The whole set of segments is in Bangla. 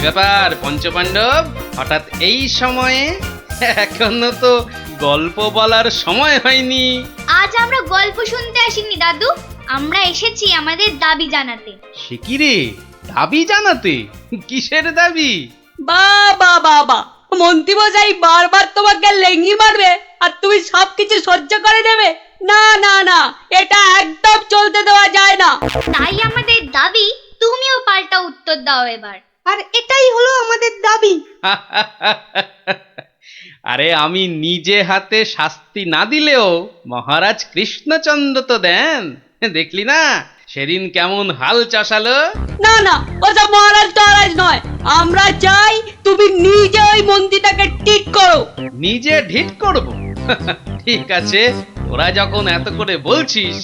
ব্যাপার পঞ্চপাণ্ডব, হঠাৎ এই সময়ে? এখনো তো গল্প বলার সময় হয়নি। আজ আমরা গল্প শুনতে আসিনি দাদু, আমরা এসেছি আমাদের দাবি জানাতে। সে কি রে, দাবি জানাতে? কিসের দাবি? বাবা বাবা, মন্ত্রীমশাই বারবার তোমাকে লেঙ্গি মারবে আর তুমি সবকিছু সহ্য করে নেবে? না না না, এটা একদম চলতে দেওয়া যায় না। তাই আমাদের দাবি তুমিও পাল্টা উত্তর দাও এবার। আর এটাই হলো আমাদের দাবি। আরে আমি নিজে হাতে শাস্তি না দিলেও মহারাজ কৃষ্ণচন্দ্র তো দেন, দেখলি না সেদিন কেমন হাল চাষালো? না না, ওসব মহারাজ টহারাজ নয়, আমরা চাই তুমি নিজে ওই মন্ত্রীটাকে ঠিক করো। নিজে ঢিট করব? ঠিক আছে, তোরা যখন এত করে বলছিস,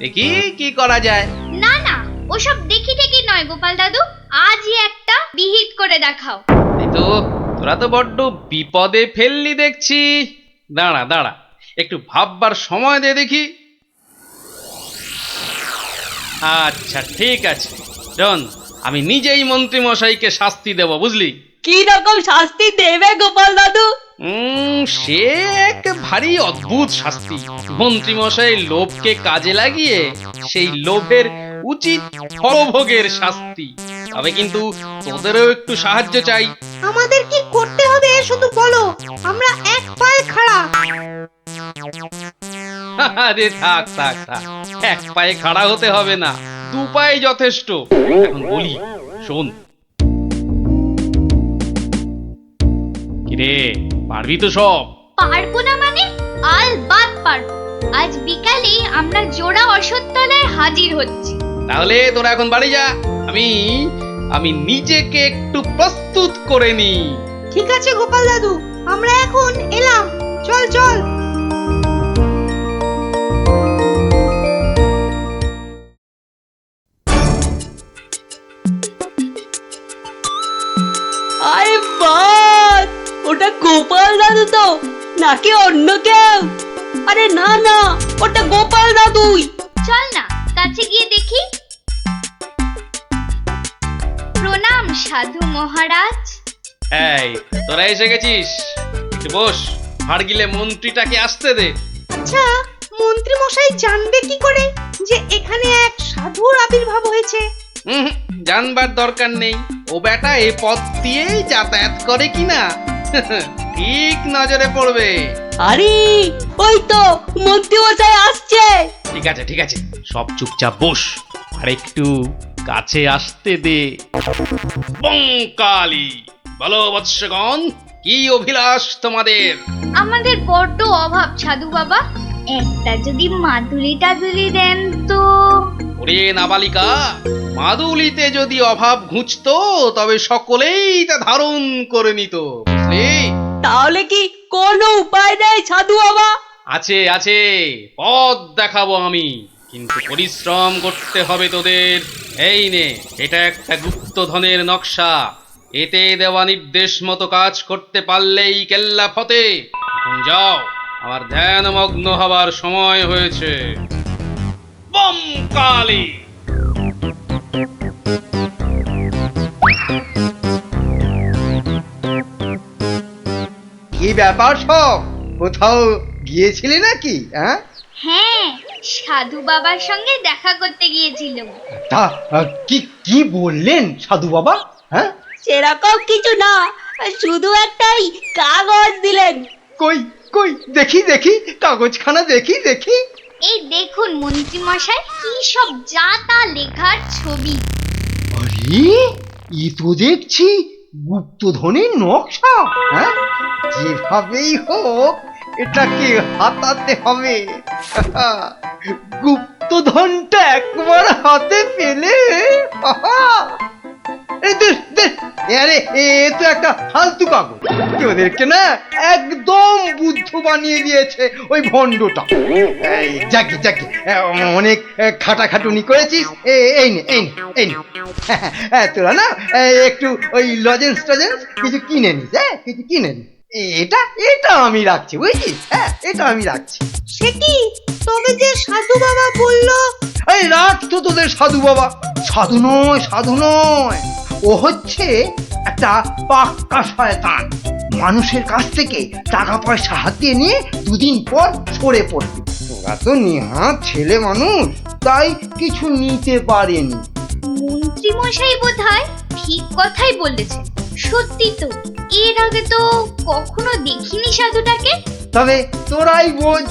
দেখি কি করা যায়। না না, ওসব দেখি ঠেকি নয় গোপাল দাদু, আজই একটা বিহিত করে দেখাও। এই তো, তোরা তো বড্ড বিপদে ফেললি দেখছি। দাঁড়া দাঁড়া, একটু ভাববার সময় দে দেখি। আচ্ছা ঠিক আছে, শোন, আমি নিজেই মন্ত্রী মশাইকে শাস্তি দেব, বুঝলি? কি রকম শাস্তি দেবে গোপাল দাদু? সে এক ভারী অদ্ভুত শাস্তি। মন্ত্রী মশাই লোভকে কাজে লাগিয়ে সেই লোভের উচিত ফলভোগের শাস্তি। তবে কিন্তু তোদেরও একটু সাহায্য চাই। আমাদের কি করতে হবে শুধু বলো, আমরা এক পায়ে খাড়া। আরে থাক থাক থাক, এক পায়ে খাড়া হতে হবে না, দু পায়ে যথেষ্ট। এখন বলি, শোন। কিরে, পারবি তো সব? পারবো না মানে? আলবাত পারবো। আজ বিকালে আমরা জোড়া অশ্বত্থতলায় হাজির হচ্ছি। তাহলে তোরা এখন বাড়ি যা, আমি নিজেকে একটু প্রস্তুত করে নি। ঠিক আছে গোপাল দাদু, আমরা এখন এলাম, চল চল। আরে বাস, ওটা গোপাল দাদু তো নাকি অন্য কেউ? আরে না না, ওটা গোপাল দাদুই। চল না কাছে গিয়ে দেখি। প্রণাম সাধু মহারাজ। এই, তোরা এসে গেছিস, একটু বস। হাড় গিলে মন্ত্রীটাকে আসতে দে। আচ্ছা, মন্ত্রী মশাই জানবে কি করে যে এখানে এক সাধুর আবির্ভাব হয়েছে? জানবার দরকার নেই, ও বেটা এ পথ দিয়েই যাতায়াত করে কিনা ঠিক নজরে পড়বে। আরে ওই তো মন্ত্রী মশাই আসছে। ঠিক আছে ঠিক আছে, সব চুপচাপ বস, আর একটু কাছে আসতে দে। বঙ্কালি, বলো বৎসগণ, কি অভিলাষ তোমাদের? আমাদের বড্ড অভাব সাধু বাবা, একটা যদি মাদুলি টাদুলি দেন তো। ওরে নাবালিকা, মাদুলিতে যদি অভাব ঘুচতো তবে সকলেই তা ধারণ করে নিত, বুঝলি? তাহলে কি কোনো উপায় নেই সাধু বাবা? আছে আছে, পথ দেখাবো আমি, কিন্তু পরিশ্রম করতে হবে তোদের। এই নে, এটা একটা গুপ্তধনের নকশা, এতে দেওয়া নির্দেশ মতো কাজ করতে পারলেই কেল্লা ফতে। এখন যাও, আমার ধ্যানমগ্ন হবার সময় হয়েছে। বম কালী। কি ব্যাপার সব, কোথাও গিয়েছিলে নাকি? হ্যাঁ, সাধু বাবার সঙ্গে দেখা করতে গিয়েছিলাম। তা কি কি বললেন সাধু বাবা? সেরকম কিছু না, শুধু একটাই কাগজ দিলেন। কই কই দেখি দেখি, কাগজখানা দেখি দেখি। এই দেখুন মন্ত্রী মশাই, কি সব যা তা লেখার ছবি। আরে এ তো দেখছি গুপ্তধনের নকশা। যেভাবেই হোক এটাকে হাতাতে হবে। গুপ্তধনটা একবার হাতে পেলে আরে এ তো একটা ফালতু কাগজ, ওদেরকে না একদম বুদ্ধ বানিয়ে দিয়েছে ওই ভণ্ডটা। যাকে যাকে অনেক খাটাখাটুনি করেছিস, এই নে এই নে এই নে। তোরা না একটু ওই লজেন্স টজেন্স কিছু কিনে নিস, কিছু কিনে নিস। এটা এটা আমি রাখছি, বুঝছিস? এটা আমি রাখছি। সে কি, তবে যে সাধু বাবা বললো? এই রাখ তো তোদের সাধু বাবা। সাধু নয় সাধু নয়, ও হচ্ছে একটা পাক্কা শয়তান। মানুষের কাছ থেকে টাকা পয়সা হাতিয়ে নিয়ে দুদিন পর সরে পড়বে। ওরা তো নেহাত ছেলে মানুষ, তাই কিছু নিতে পারেনি। মন্ত্রী মশাই বোধহয় ঠিক কথাই বলেছেন। সত্যি তো, এর আগে তো কখনো দেখিনি সাধুটাকে। তবে তোরাই বোঝ,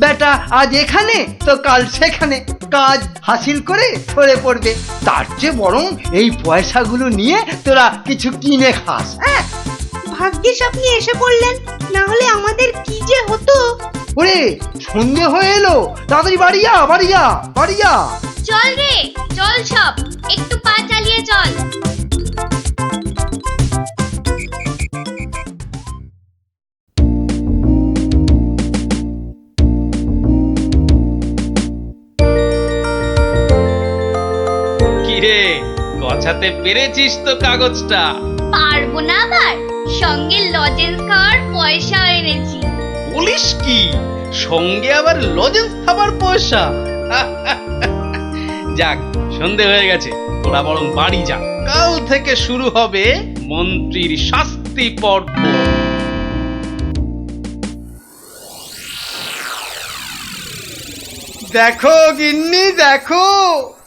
বেটা আজ এখানে তো কাল সেখানে কাজ হাসিল করে সরে পড়বে। তার চেয়ে বরং এই পয়সাগুলো নিয়ে তোরা কিছু কিনে খাস। হ্যাঁ, ভাগ্যিস আপনি এসে পড়লেন, না হলে আমাদের কি যে হতো। ওরে সন্ধে হয়ে এলো, তাড়াতাড়ি বাড়ি যা, বাড়ি যা, বাড়ি যা। চল রে, চল সব, একটু পা চালিয়ে চল। কিরে, গছাতে পেরেছিস তো কাগজটা? পারবো না আবার, সঙ্গে লজেন্স খাওয়ার পয়সা এনেছি। বলিস কি, সঙ্গে আবার লজেন্স খাবার পয়সা? যাক, সন্ধে হয়ে গেছে, তোরা বরং বাড়ি যা। কাল থেকে শুরু হবে মন্ত্রীর শাস্তি পর্ব। দেখো গিন্নি, দেখো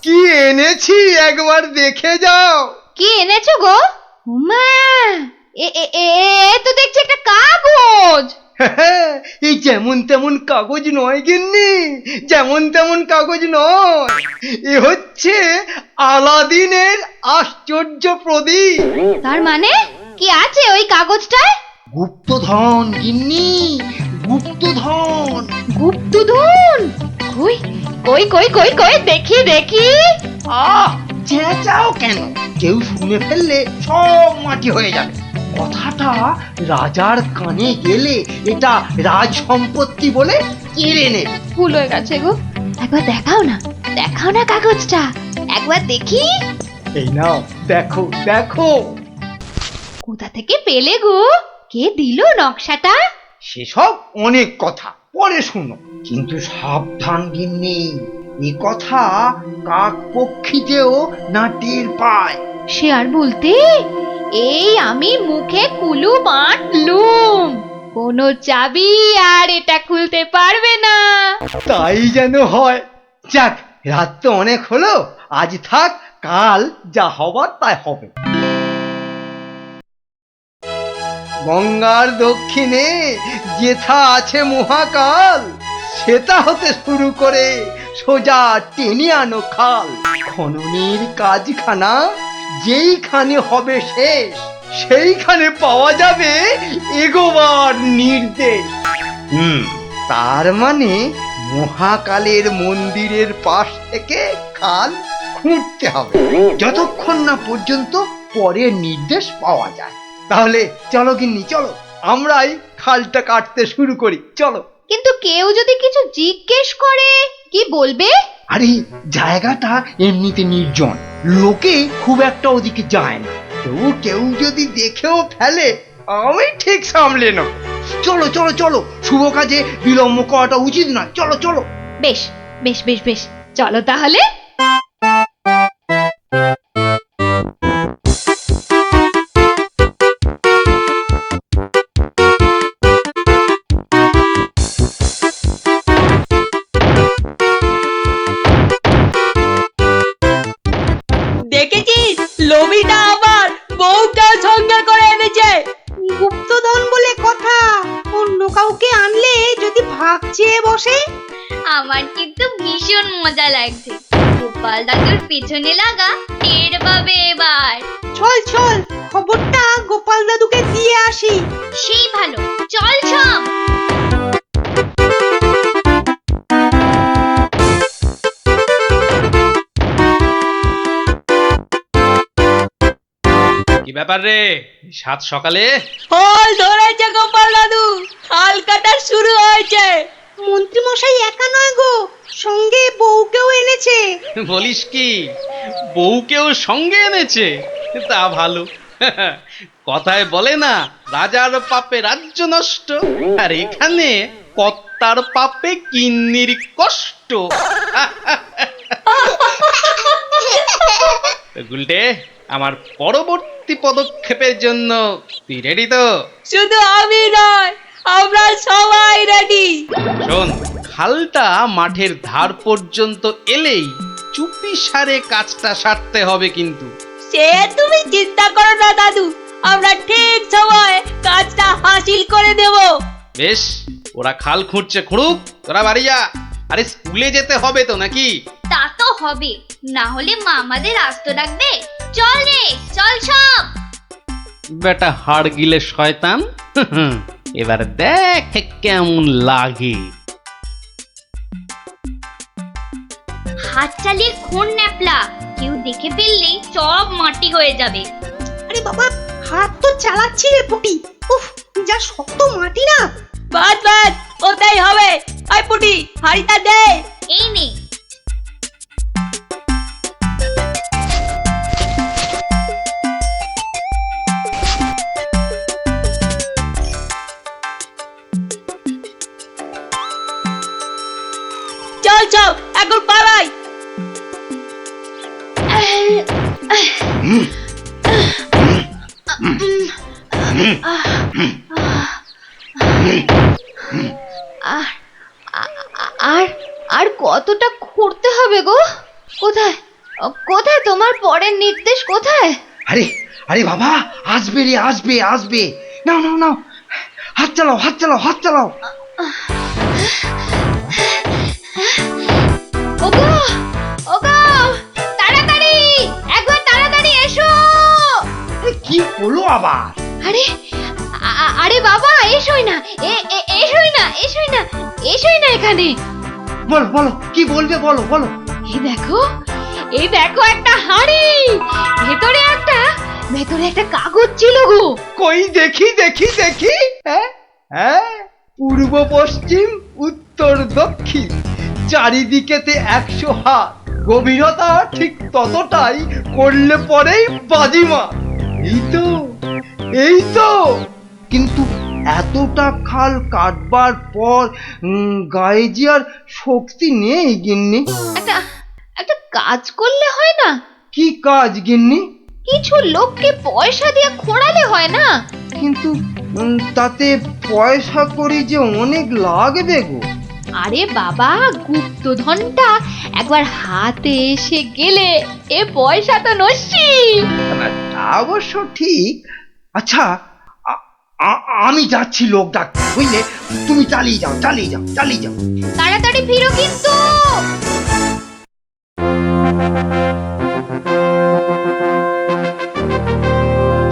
কি এনেছি, একবার দেখে যাও। কি এনেছো গো? মা, এ তো দেখছি একটা কাগজ। এই যেমন তেমন কাগজ নয় গিন্নি, যেমন তেমন কাগজ নয়। এ হচ্ছে আলাদিনের আশ্চর্য প্রদীপ। তার মানে কি আছে ওই কাগজটায়? গুপ্তধন গিন্নি, গুপ্তধন। গুপ্তধন? কই কই কই কই কই দেখি দেখি। আহ, চেঁচাও কেন? কেউ শুনে ফেললে সব মাটি হয়ে যাবে। কথাটা রাজার কানে গেলে এটা রাজ সম্পত্তি বলে কেড়ে নেবে। ভুল হয়ে গেছে গো, একবার দেখাও না, দেখাও না কাগজটা, একবার দেখি। এই নাও, দেখো দেখো। কোথা থেকে পেলে গো? কে দিল নকশাটা? সেসব অনেক কথা পরে শুনো, কিন্তু সাবধান গিন্নি, এ কথা কাক পক্ষীতেও না টের পায়। সে আর বলতে, এই আমি মুখে কুলু বাঁটলুম, কোনো চাবি আর এটা খুলতে পারবে না। তাই যেন হয়। যাক, রাত তো অনেক হলো, আজ থাক, কাল যা হবার তাই হবে। গঙ্গার দক্ষিণে যেথা আছে মহাকাল, সেটা হতে শুরু করে সোজা টেনে আনো খাল। খননের কাজখানা যেইখানে হবে শেষ, সেইখানে পাওয়া যাবে এগোবার নির্দেশ। তার মানে মহাকালের মন্দিরের পাশ থেকে খাল খুঁড়তে হবে, যতক্ষণ না পর্যন্ত পরের নির্দেশ পাওয়া যায়। তাহলে চলো গিন্নি, চলো, আমরাই খালটা কাটতে শুরু করি, চলো। কিন্তু কেউ যদি কিছু জিজ্ঞেস করে কি বলবে? আরে জায়গাটা এমনিতে নির্জন, লোকে খুব একটা ওদিকে যায় না। তবু কেউ যদি দেখেও ফেলে, আমি ঠিক সামলে নেব। চলো চলো চলো, শুভ কাজে বিলম্ব করাটা উচিত নয়। চলো চলো। বেশ বেশ বেশ বেশ, চলো তাহলে। দেখেছিস, লোভিটা আবার বউকেও সঙ্গে করে এনেছে। গুপ্তধন বলে কথা, অন্য কাউকে আনলে যদি ভাগ চেয়ে বসে। আমার কিন্তু ভীষণ মজা লাগছে। গোপাল দাদুর পেছনে লাগা টের পাবে এবার। চল চল, খবরটা গোপাল দাদুকে দিয়ে আসি। সেই ভালো, চল সব। কি ব্যাপার রে, সাত সকালে? ফল ধরেছে গোপাল দাদু, খাল কাটা শুরু হয়েছে। মন্ত্রী মশাই একা নয় গো, সঙ্গে বউকেও এনেছে। বলিস কি, বউকেও সঙ্গে এনেছে? তা ভালো। কথায় বলে না, রাজার পাপে রাজ্য নষ্ট, আর এখানে কর্তার পাপে কিন্নির কষ্ট। গুলটে, আমার পরবর্তী পরবর্তী পদক্ষেপের জন্য তুই রেডি তো? শুধু আমি নয়, আমরা সবাই রেডি। শোন, খালটা মাঠের ধার পর্যন্ত এলেই চুপি সারে কাজটা সারতে হবে কিন্তু। সে তুমি চিন্তা করো না দাদু, আমরা ঠিক সময় কাজটা হাসিল করে দেব। বেশ, ওরা খাল খুঁড়ছে খুঁড়ুক, তোরা বাড়ি যা। আরে স্কুলে যেতে হবে তো নাকি? তা তো হবে, না হলে মা আমাদের আস্ত ডাকবে। চল রে, চল সব। বেটা হাড় গিলে শয়তান, এবার দেখ কেমন লাগে। হাত চালিয়ে খুন ন্যাপলা, কেউ দেখে ফেললেই সব মাটি হয়ে যাবে। আরে বাবা, হাত তো চালাচ্ছি রে পুটি। উফ, যা শক্ত মাটি না। বাদ বাদ, ওটাই হবে। আই পুটি, হাড়িটা দে। এই নে। চল চল, এখন পালাই। আর আর কতটা খুঁড়তে হবে গো? কোথায় কোথায় তোমার পরের নির্দেশ কোথায়? আরে আরে বাবা, আসবে রে, আসবে আসবে। নাও নাও নাও, হাত চালাও, হাত চালাও, হাত চালাও। ওগো ওগো, তাড়াতাড়ি, একবার তাড়াতাড়ি এসো। আরে কি হলো আবার? আরে আরে বাবা, এসোই না, এসোই না, এসোই না, এসোই না এখানে। বলো বলো, কি বলবে, বলো বলো। এই দেখো একটা হাঁড়ি, ভেতরে একটা কাগজ ছিল গো। কই দেখি দেখি দেখি। হ্যাঁ হ্যাঁ, পূর্ব পশ্চিম উত্তর দক্ষিণ চারিদিকেতে 100 হাত, গভীরতা ঠিক ততটাই, করলে পরেই বাজিমা। এই তো, এই তো। কিন্তু এতটা খাল কাটবার পর গায়ে যে আর শক্তি নেই গিন্নি। একটা কাজ করলে হয় না? কি কাজ গিন্নি? কিছু লোককে পয়সা দিয়ে খোঁড়ালে হয় না? কিন্তু তাতে পয়সা করি যে অনেক লাগবে গো। আরে বাবা, গুপ্তধনটা একবার হাতে এসে গেলে এ পয়সা তো নস্যি। না, তা অবশ্য ঠিক। আচ্ছা, আমি যাচ্ছি লোক ডাকতে, বুঝলে? তুমি চালিয়ে যাও, চালিয়ে যাও, চালিয়ে যাও। তাড়াতাড়ি ফিরো কিন্তু।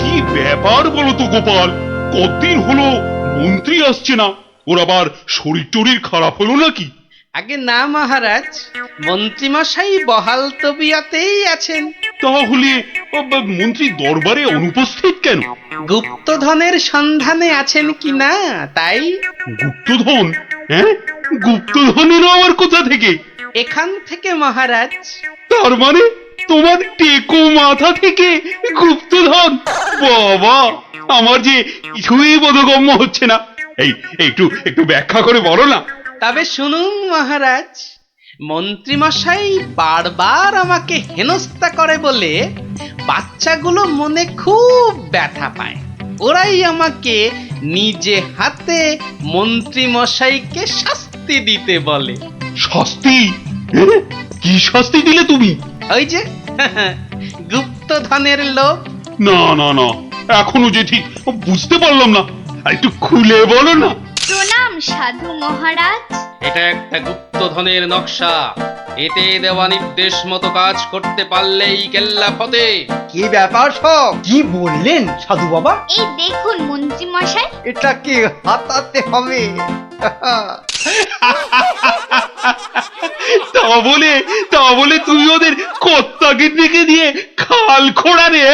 কি ব্যাপার বলো তো গোপাল, কতদিন হলো মন্ত্রী আসছে না? ওর আবার শরীর টরীর খারাপ হলো নাকি? আগে না মহারাজ, মন্ত্রীমশাই বহাল তবিয়তেই আছেন। তাহলে মন্ত্রী দরবারে অনুপস্থিত কেন? গুপ্তধনের সন্ধানে আছেন কিনা তাই। গুপ্তধন? হ্যাঁ, গুপ্তধনেরও আবার কোথা থেকে? এখান থেকে মহারাজ। তার মানে তোমার টেকো মাথা থেকে গুপ্তধন? বাবা, আমার যে কিছুই বোধগম্য হচ্ছে না। এই একটু একটু ব্যাখ্যা করে বলো না। তবে শুনুন মহারাজ, মন্ত্রীমশাই বারবার আমাকে হেনস্থা করে বলে বাচ্চাগুলো মনে খুব ব্যথা পায়। ওরাই আমাকে নিজে হাতে মন্ত্রীমশাইকে শাস্তি দিতে বলে। শাস্তি? হ্যাঁ? কি শাস্তি দিলে তুমি? ওই যে গুপ্তধনের লোভ। না না না, এখনো যে ঠিক বুঝতে পারলাম না, আর একটু খুলে বলো না। প্রণাম সাধু মহারাজ। এটা একটা গুপ্তধনের নকশা। এতে দেওয়া নির্দেশ মতো কাজ করতে পারলেই কেল্লা ফতে। কি ব্যাপার সব? কি বললেন সাধু বাবা? এই দেখুন মন্ত্রী মশাই। এটাকে হাতাতে হবে। তা বলে তুই ওদের কর্তাকে ডেকে দিয়ে খাল খোঁড়া রে?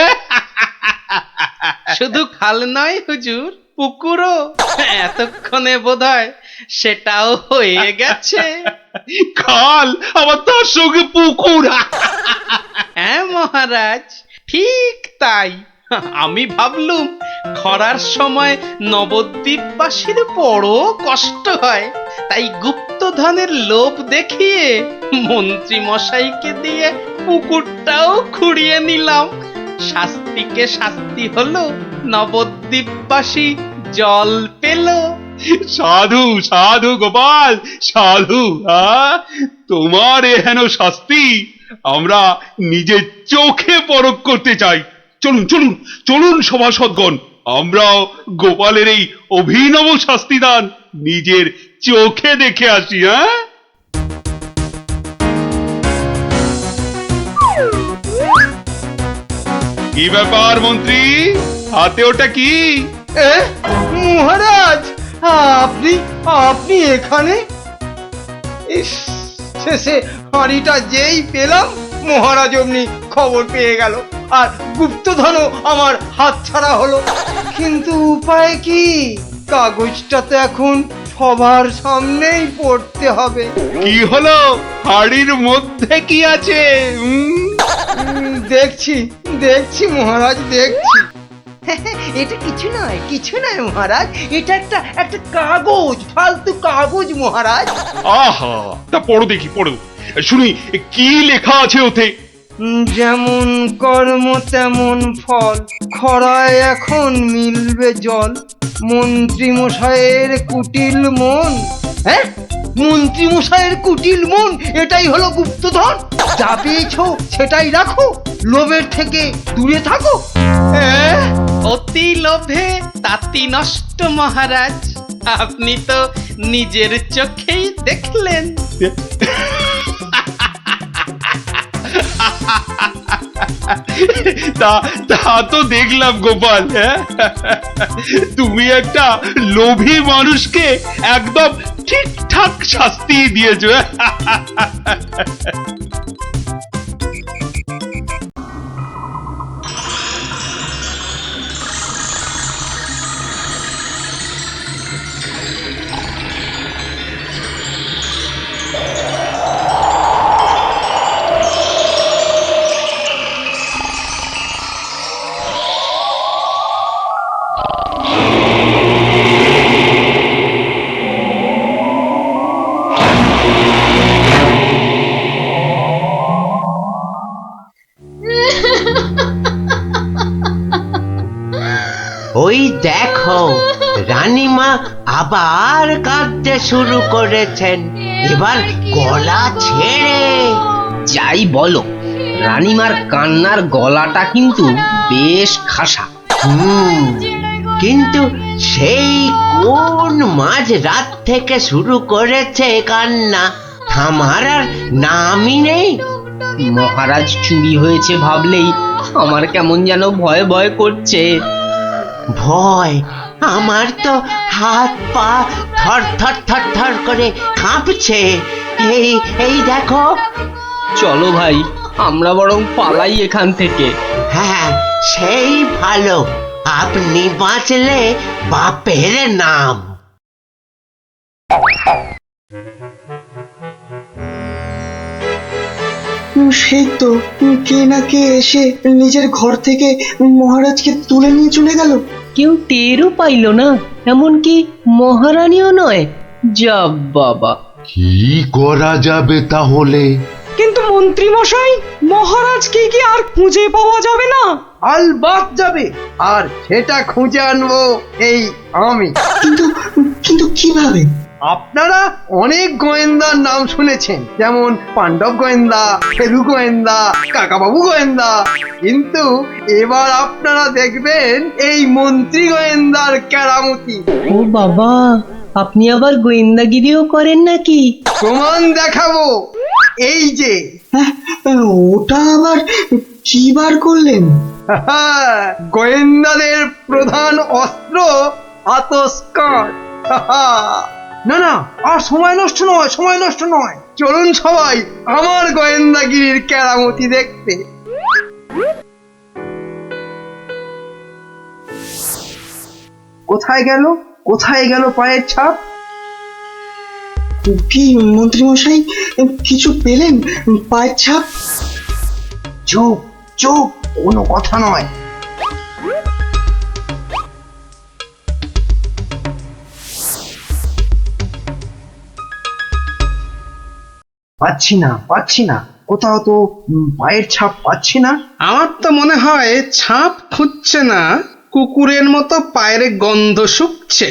শুধু খাল নয় হুজুর, পুকুরও। এতক্ষণে বোধহয় সেটাও হয়ে গেছে। খাল আবার তার সঙ্গে পুকুর? হ্যাঁ মহারাজ, ঠিক তাই। আমি ভাবলুম খরার সময় নবদ্বীপবাসীর বড় কষ্ট হয়, তাই গুপ্তধনের লোভ দেখিয়ে মন্ত্রী মশাইকে দিয়ে পুকুরটাও খুঁড়িয়ে নিলাম। শাস্তিকে শাস্তি হলো, নবদ্বীপবাসী জল পেল। সাধু সাধু গোপাল সাধু, তোমার এহেন শাস্তি আমরা নিজের চোখে পরখ করতে চাই। চলুন চলুন চলুন সভাসদগণ, আমরাও গোপালের এই অভিনব শাস্তিদান নিজের চোখে দেখে আসি। কি ব্যাপার মন্ত্রী, হাতে ওটা কি? এ, মহারাজ, আপনি আপনি এখানে? ইস, শেষে হাঁড়িটা যেই পেলাম মহারাজ অমনি খবর পেয়ে গেল, আর গুপ্তধনও আমার হাতছাড়া হলো। কিন্তু উপায় কি? কাগজটা তো এখন সবার সামনেই পড়তে হবে। কি হলো, হাড়ির মধ্যে কি আছে? দেখছি দেখছি মহারাজ, দেখছি। এটা কিছু নয়, কিছু নয় মহারাজ, এটা একটা একটা কাগজ, ফালতু কাগজ মহারাজ। আহা, তা পড়ো দেখি, পড়ো শুনি কি লেখা আছে ওতে। যেমন কর্ম তেমন ফল, খরায় এখন মিলবে জল, মন্ত্রী মশাইয়ের কুটিল মন। হ্যাঁ, মন্ত্রী মশাইয়ের কুটিল মন, এটাই হলো গুপ্তধন। যা পেয়েছো সেটাই রাখো, লোভের থেকে দূরে থাকো। হ্যাঁ, অতি লোভে তাতি নষ্ট মহারাজ, আপনি তো নিজের চোখেই দেখলেন। তা তা তো দেখলাম গোপাল, তুমি একটা লোভী মানুষকে একদম ঠিকঠাক শাস্তি দিয়েছো। ওই দেখো, রানীমা আবার কাঁদতে শুরু করেছেন, এবার গলা ছেড়ে। যাই বলো, রানীমার কান্নার গলাটা কিন্তু বেশ খাসা। কিন্তু সেই কোন মাঝ রাত থেকে শুরু করেছে কান্না, থামার আর নামই নেই। মহারাজ চুরি হয়েছে ভাবলেই আমার কেমন যেন ভয় ভয় করছে। ভয়? আমার তো হাত পা থর থর থর থর করে কাঁপছে। এই এই দেখো। চলো ভাই, আমরা বরং পালাই এখান থেকে। হ্যাঁ, সেই ভালো, আপনি বাঁচলে বাপের নাম। সেই তো কে না কে এসে নিজের ঘর থেকে মহারাজকে তুলে নিয়ে চলে গেল। কেউ টেরও পাইল না, এমনকি মহারানীও নয়। যা বাবা, কি করা যাবে তাহলে? কিন্তু মন্ত্রী মশাই, মহারাজকে কি আর খুঁজে পাওয়া যাবে না? আলবাত যাবে, আর সেটা খুঁজে আনবো এই আমি। কিন্তু কিন্তু কিভাবে? আপনারা অনেক গোয়েন্দার নাম শুনেছেন, যেমন পাণ্ডব গোয়েন্দা, ফেলু গোয়েন্দা, কাকাবাবু গোয়েন্দা, কিন্তু এবার আপনারা দেখবেন এই মন্ত্রী গোয়েন্দার কেরামতি। ও বাবা, আপনি আবার গোয়েন্দাগিরিও করেন নাকি? প্রমাণ দেখাবো, এই যে। ওটা আবার কি বার করলেন? গোয়েন্দাদের প্রধান অস্ত্র আতস্কার। না না, আর সময় নষ্ট নয়, সময় নষ্ট নয়, চলুন সবাই আমার গোয়েন্দাগিরির কেরামতি দেখতে। কোথায় গেল, কোথায় গেল পায়ের ছাপ? কি মন্ত্রী মশাই, কিছু পেলেন পায়ের ছাপ? চুপ চুপ, কোনো কথা নয়। পাচ্ছি না, পাচ্ছি না, কোথাও তো পায়ের ছাপ পাচ্ছি না। আমার তো মনে হয় ছাপ খুঁজছে না, কুকুরের মতো পায়ের গন্ধ শুকছে।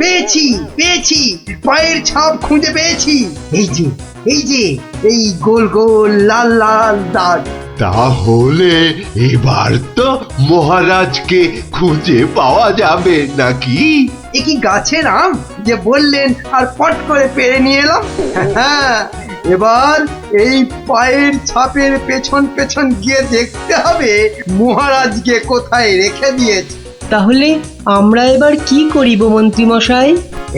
পেয়েছি পেয়েছি, পায়ের ছাপ খুঁজে পেয়েছি। এই যে এই যে, এই গোল গোল লাল লাল দাগ। তাহলে এবার তো মহারাজকে খুঁজে পাওয়া যাবে নাকি? এ কি গাছের আম যে বললেন আর পট করে পেরে নিয়ে এলাম? হ্যাঁ, এবার এই পায়ের ছাপের পেছন পেছন গিয়ে দেখতে হবে মহারাজকে কোথায় রেখে দিয়েছে। তাহলে আমরা এবার কি করিব মন্ত্রী মশাই?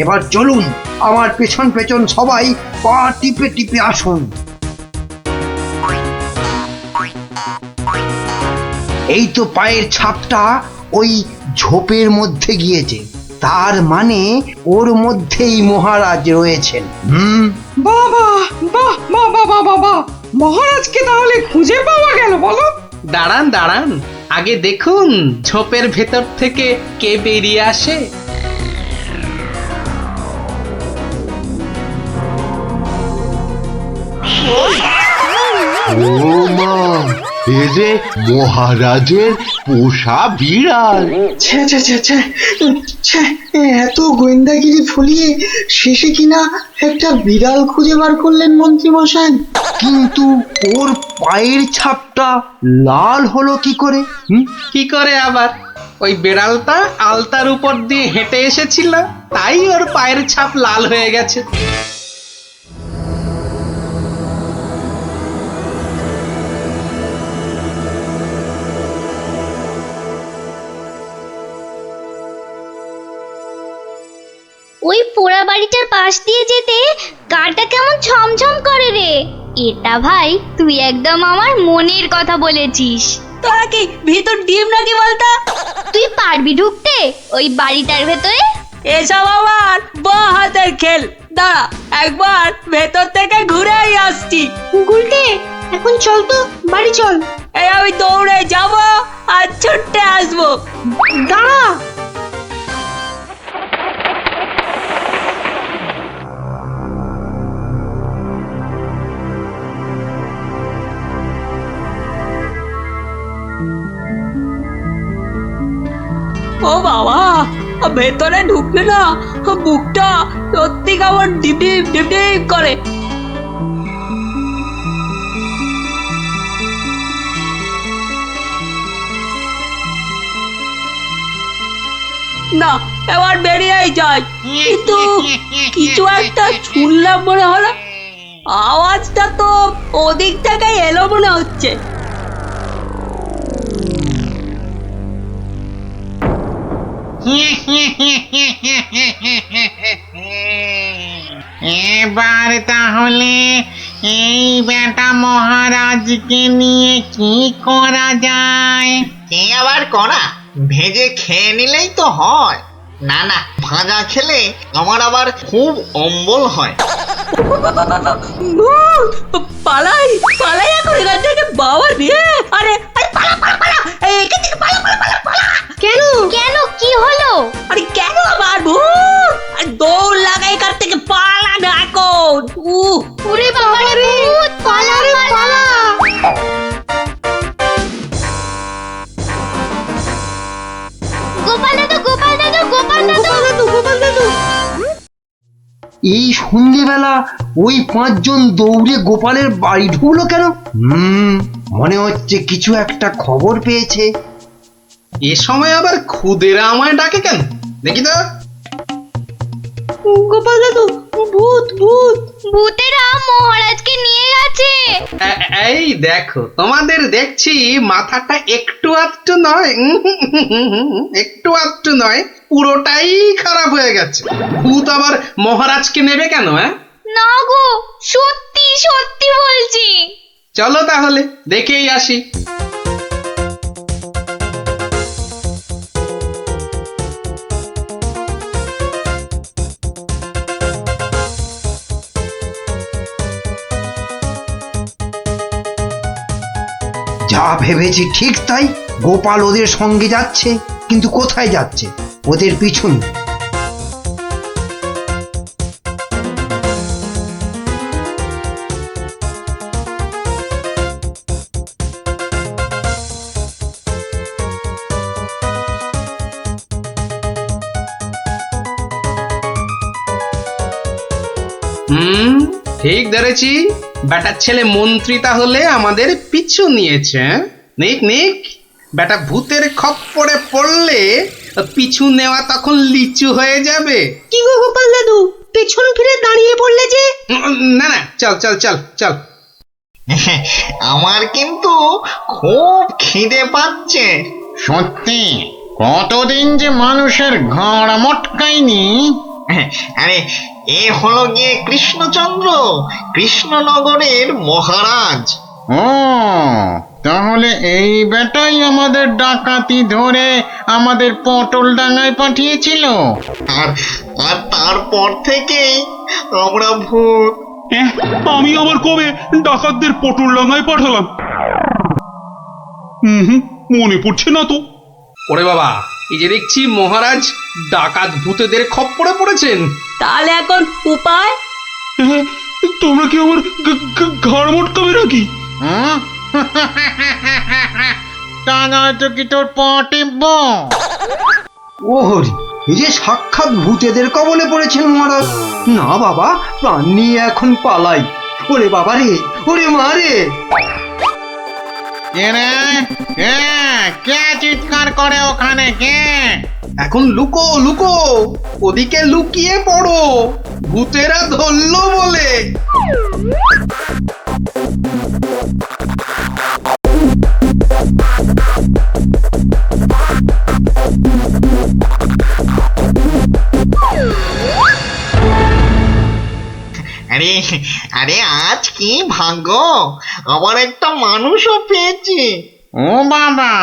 এবার চলুন, আমার পেছন পেছন সবাই পা টিপে টিপে আসুন। এই তো পায়ের ছাপটা ওই ঝোপের মধ্যে গিয়েছে, তার মানে ওর মধ্যেই মহারাজ রয়েছেন। বাবা বাহ বাহ বাহ বাহ বাহ, মহারাজকে তাহলে খুঁজে পাওয়া গেল বলো? দাঁড়ান দাঁড়ান, আগে দেখুন ঝোপের ভেতর থেকে কে বেরিয়ে আসে। ও মা, এ যে মহারাজের পোষা বিড়াল। ছ্যা ছ্যা ছ্যা ছ্যা ছ্যা, এত গোয়েন্দাগিরি ফলিয়ে শেষে কিনা একটা বিড়াল খুঁজে বার করলেন মন্ত্রী মশাই। কিন্তু ওর পায়ের ছাপটা লাল হলো কি করে? কি করে আবার? ওই বেড়ালটা আলতার উপর দিয়ে হেঁটে এসেছিল, তাই ওর পায়ের ছাপ লাল হয়ে গেছে। ওই পোড়া বাড়িটার পাশ দিয়ে যেতে গাটা কেমন ছমছম করে রে। এটা ভাই তুই একদম আমার মনের কথা বলেছিস। তোরা কি ভিতর ডিম নাকি বলতো? তুই পারবি ঢুকতে ওই বাড়িটার ভেতরে? এসব আমার বাঁ হাতের খেল। দাঁড়া, একবার ভেতর থেকে ঘুরেই আসছি। গুলটে, এখন চল তো বাড়ি চল। এই আমি দৌড়ে যাব আর ছুটে আসবো। দাঁড়া। ও বাবা, ভেতরে ঢুকলে না বুকটা সত্যি কেমন ডিপ ডিপ ডিপ ডিপ করে। না, এবার বেরিয়েই যাই। কিন্তু কিছু একটা শুনলাম মনে হলো। আওয়াজটা তো ওদিক থেকে এলো মনে হচ্ছে। এবার তাহলে এই বেটা মহারাজকে নিয়ে কি করা যায়? কি আবার করা? ভেজে খেয়ে নিলেই তো হয়। না না, ভাজা খেলে আমার আবার খুব অম্বল হয়। পালাই পালাই এখন এখান থেকে, বাবা রে। আরে পালা পালা পালা, এখান থেকে পালা পালা পালা পালা। কেন কেন, কি হলো? আরে কেন আবার ভূত? আরে দৌড় লাগাই এখান থেকে, পালা না এখন। ওরে বাবা রে ভূত, পালা রে পালা। গোপাল দাদু, গোপাল দাদু, গোপাল দাদু, গোপাল দাদু। এই সন্ধ্যেবেলা ওই পাঁচজন দৌড়ে গোপালের বাড়ি ঢুকলো কেন? মনে হচ্ছে কিছু একটা খবর পেয়েছে। এ সময় আবার খুদেরা আমায় ডাকে কেন? দেখি তো। গোপাল দাদু, ভূত ভূত। ভূতেরা মহারাজকে নিয়ে গেছে। এই দেখো, তোমাদের দেখছি মাথাটা একটু আধটু নয়, একটু আধটু নয়, পুরোটাই খারাপ হয়ে গেছে। ভূত আবার মহারাজকে নেবে কেন? না গো, সত্যি সত্যি বলছি। চলো তাহলে দেখেই আসি। যা ভেবেছি ঠিক তাই, গোপাল ওদের সঙ্গে যাচ্ছে, কিন্তু কোথায় যাচ্ছে? ওদের পিছন। ঠিক ধরেছি, বেটার ছেলে মন্ত্রী তাহলে আমাদের পিছু নিয়েছে। নিক নিক, বেটা ভূতের খপ্পরে পড়লে পিছু নেওয়া তখন লিচু হয়ে যাবে। কি গো গোপাল দাদু, পেছন ফিরে দাঁড়িয়ে পড়লে যে? না না, চল চল চল চল। আমার কিন্তু খুব খিদে পাচ্ছে। সত্যি কতদিন যে মানুষের ঘাড় মটকায়নি। আরে এ হলো গিয়ে কৃষ্ণচন্দ্র, কৃষ্ণনগরের মহারাজ। ও তাহলে এই বেটাই আমাদের ডাকাতি ধরে আমাদের পটল ডাঙায় পাঠিয়েছিল, আর আর তারপর থেকেই আমরা ভূত। আমি আবার কবে ডাকাতদের পটল ডাঙায় পাঠালাম? মনে পড়ছে না তো। ওরে বাবা, এই যে দেখছি মহারাজ ডাকাত ভূতেদের খপ্পরে পড়েছেন। তাহলে এখন উপায়? তোমরা কি আমার ঘাড় মটকাবে নাকি? তা নয়তো কি তোর পা টিপব? ও হরি, এই যে সাক্ষাৎ ভূতেদের কবলে পড়েছেন মহারাজ। না বাবা, প্রাণ নিয়ে এখন পালাই। ওরে বাবা রে, ওরে মা রে। কে রে? কে চিৎকার করে ওখানে? কে? এখন লুকো লুকো, ওদিকে লুকিয়ে পড়ো, ভূতেরা ধরলো বলে। আরে আরে আজ কি ভাগ্য, আবার একটা মানুষও পেয়েছি। ও বাবা,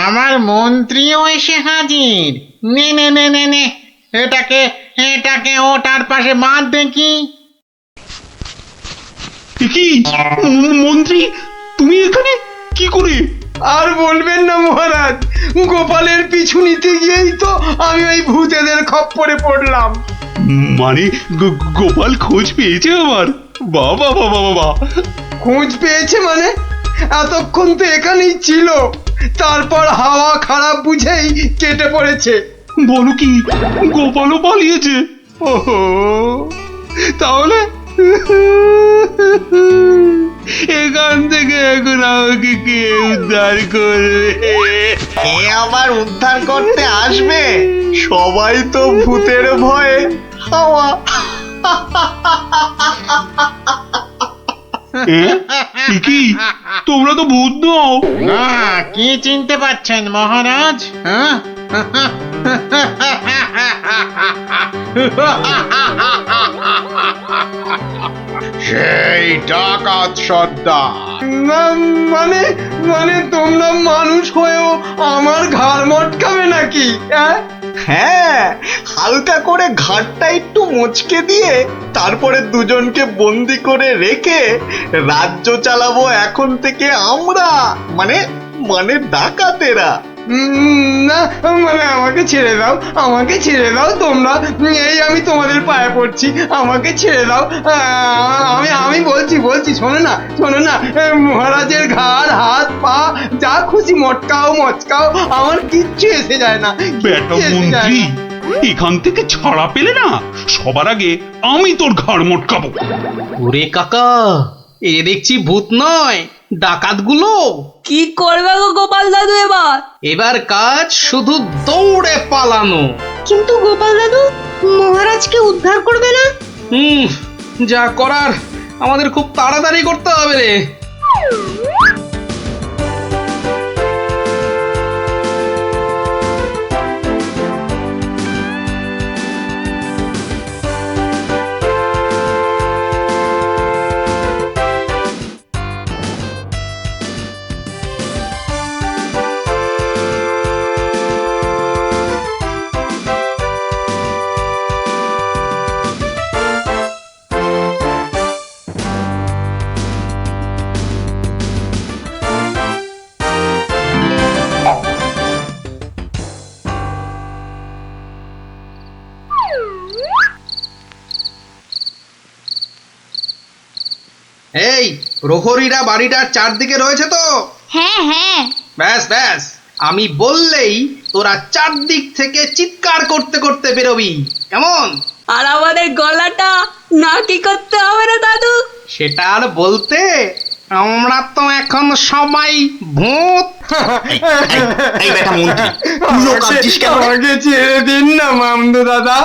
আমার মন্ত্রীও এসে হাজির। নে নে নে নে নে, এটাকে এটাকে ওটার পাশে বাঁধ দেখি। কি মন্ত্রী, তুমি এখানে কি করে? আর বলবেন না মহারাজ, গোপালের পিছু নিতে গিয়েই তো আমি ওই ভূতেদের খপ্পরে পড়লাম। মানে গোপাল খোঁজ পেয়েছে আমার? বাবা বাবা বাবা, খোঁজ পেয়েছে মানে? এতক্ষণ তো এখানেই ছিল, তারপর হাওয়া খারাপ বুঝেই কেটে পড়েছে। বলো কি, গোপালও পালিয়েছে? ওহো, তাহলে এখান থেকে এখন আমাকে কে উদ্ধার করবে? কে আবার উদ্ধার করতে আসবে? সবাই তো ভূতের ভয়ে হাওয়া। কি তোমরা তো ভূত নও? কি চিনতে পারছেন মহারাজ? সেই ডাকাত সর্দার। না মানে, মানে তোমরা মানুষ হয়েও আমার ঘাড় মটকাবে নাকি? হ্যাঁ, হালকা করে ঘাটটা একটু মুচকে দিয়ে তারপরে দুজনকে বন্দি করে রেখে রাজ্য চালাবো এখন থেকে আমরা, মানে মানে ডাকাতেরা। না মানে আমাকে ছেড়ে দাও, আমাকে ছেড়ে দাও তোমরা। এই আমি তোমাদের পায়ে পড়ছি, আমাকে ছেড়ে দাও। আমি আমি বলছি বলছি, শোনো না শোনো না, মহারাজের ঘাড় হাত পা যা খুশি মটকাও মচকাও, আমার কিচ্ছু এসে যায় না। বেটা মন্ত্রী, এখান থেকে ছাড়া পেলে না, সবার আগে আমি তোর ঘাড় মটকাবো। ওরে কাকা, এ দেখছি ভূত নয়, ডাকাতগুলো। কি করবে গো গোপাল দাদু এবার? এবার কাজ শুধু দৌড়ে পালানো। কিন্তু গোপাল দাদু, মহারাজকে উদ্ধার করবে না? যা করার আমাদের খুব তাড়াতাড়ি করতে হবে রে। এই প্রহরীরা বাড়িটার চারদিকে রয়েছে তো? হ্যাঁ হ্যাঁ। ব্যাস ব্যাস, আমি বললেই তোরা চারদিক থেকে চিৎকার করতে করতে বেরোবি, কেমন? আর আমাদের গলাটা নাকি করতে হবে না দাদু? সেটা আর বলতে, আমরা তো এখন সবাই ভূত। এই বেটা মন্ত্রী, তুইও কাঁদছিস কেন রে? আমাকে ছেড়ে দিন না মামদো দাদা।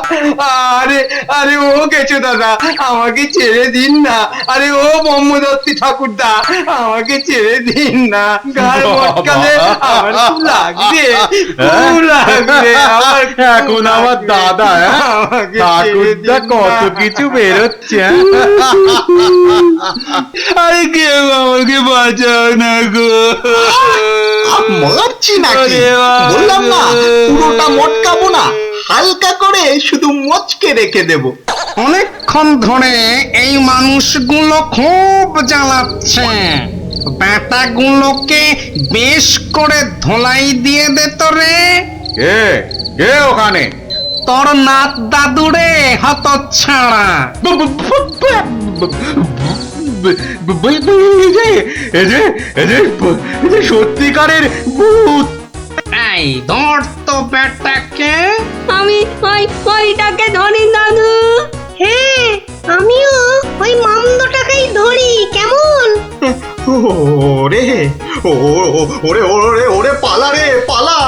আরে আরে ও গেছো দাদা, আমাকে ছেড়ে দিন না। আরে ও ব্রহ্মদত্তি ঠাকুরদা, আমাকে ছেড়ে দিন না। গায়ে মটকালে আমার খুব লাগবে, খুব লাগবে আমার। এখন আমার দাদা, আমাকে ছেড়ে ঠাকুরদা দিন না। কত কিছু বেরোচ্ছে। আরে কেউ আমাকে বাঁচাও না গো। মারছি নাকি? ওরে বাবা। বললাম না পুরোটা মটকাবো না, হালকা করে শুধু মচকে রেখে দেব। অনেকক্ষণ ধরে এই মানুষগুলো খুব জ্বালাচ্ছে। ব্যাটাগুলোকে বেশ করে ধোলাই দিয়ে দে তো রে। কে কে ওখানে? তোর নাত দাদুরে হতচ্ছাড়া। সত্যিকারের ভূত। এই ধর তো ব্যাটাকে। আমি ওইটাকে ধরি দাদু। হ্যাঁ, আমিও ওই মামদটাকেই ধরি, কেমন? ওরে ওরে ওরে ওরে পালা রে পালা।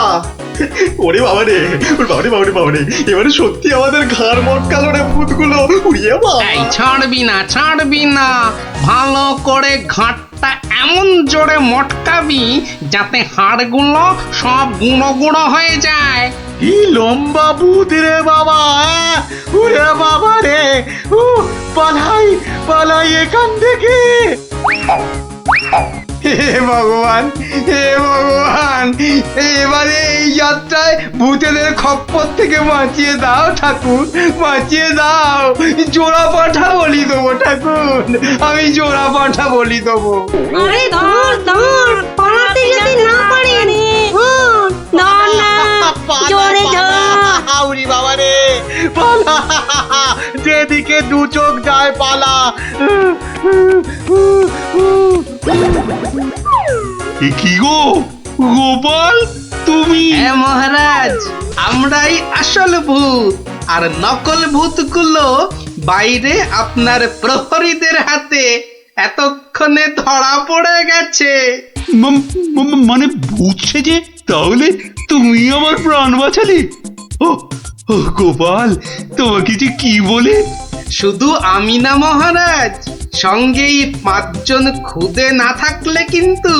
ওরে বাবা রে, ওরে বাবা রে বাবা রে বাবা রে, এবারে সত্যি আমাদের ঘাড় মটকালো রে ভূতগুলো। উড়িয়ে বাবা। এই ছাড়বি না, ছাড়বি না। ভালো করে ঘাটটা এমন জোরে মটকাবি যাতে হাড়গুলো সব গুঁড়ো গুঁড়ো হয়ে যায়। কি লম্বা ভূত রে বাবা! ওরে বাবা রে! পালাই পালাই এখান থেকে! হে ভগবান, হে ভগবান, এবারে এই যাত্রায় ভূতেদের খপ্পর থেকে বাঁচিয়ে দাও ঠাকুর, বাঁচিয়ে দাও। জোড়া পাঠা বলি দেবো ঠাকুর, আমি জোড়া পাঠা বলি দেবো। আরে ধর ধর, পালাতে যদি না পারেন, ধর না, জোরে ধর। উরি বাবা রে! পালা! যেদিকে দু চোখ যায় পালা! এ কি গো গোপাল, তুমি? হ্যাঁ মহারাজ, আমরাই আসল ভূত, আর নকল ভূতগুলো বাইরে আপনার প্রহরীদের হাতে এতক্ষণে ধরা পড়ে গেছে। মানে ভূত সেজে? তাহলে তুমি আমার প্রাণ বাঁচালে? ও ও গোপাল, তোমাকে যে কি বলে? শুধু আমি না মহারাজ, সঙ্গেই 5 জন খুদে না থাকলে কিন্তু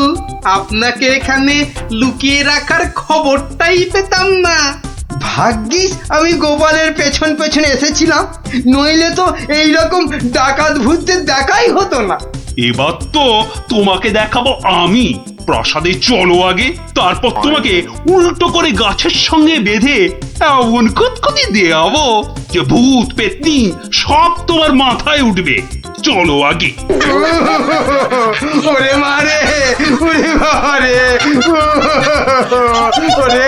আপনাকে এখানে লুকিয়ে রাখার খবরটাই পেতাম না। ভাগ্যিস আমি গোপালের পেছন পেছন এসেছিলাম, নইলে তো এইরকম ডাকাত ভূতদের দেখাই হতো না। এবার তো তোমাকে দেখাবো আমি। প্রাসাদে চলো আগে, তারপর তোমাকে উল্টো করে গাছের সঙ্গে বেঁধে এমন কুতকুতি দেওয়াবো যে ভূত পেতনি সব তোমার মাথায় উঠবে। চলো আগে। ওরে মারে, ওরে বাবারে, ওরে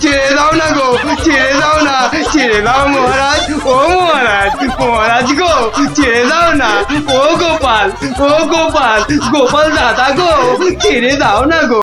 ছেড়ে দাও না গো, ছেড়ে দাও না, ছেড়ে দাও মহারাজ, ও মহারাজ, মহারাজ গো, ছেড়ে দাও না। ও গোপাল, ও গোপাল, গোপাল দাদা গো, ছেড়ে দাও না গো।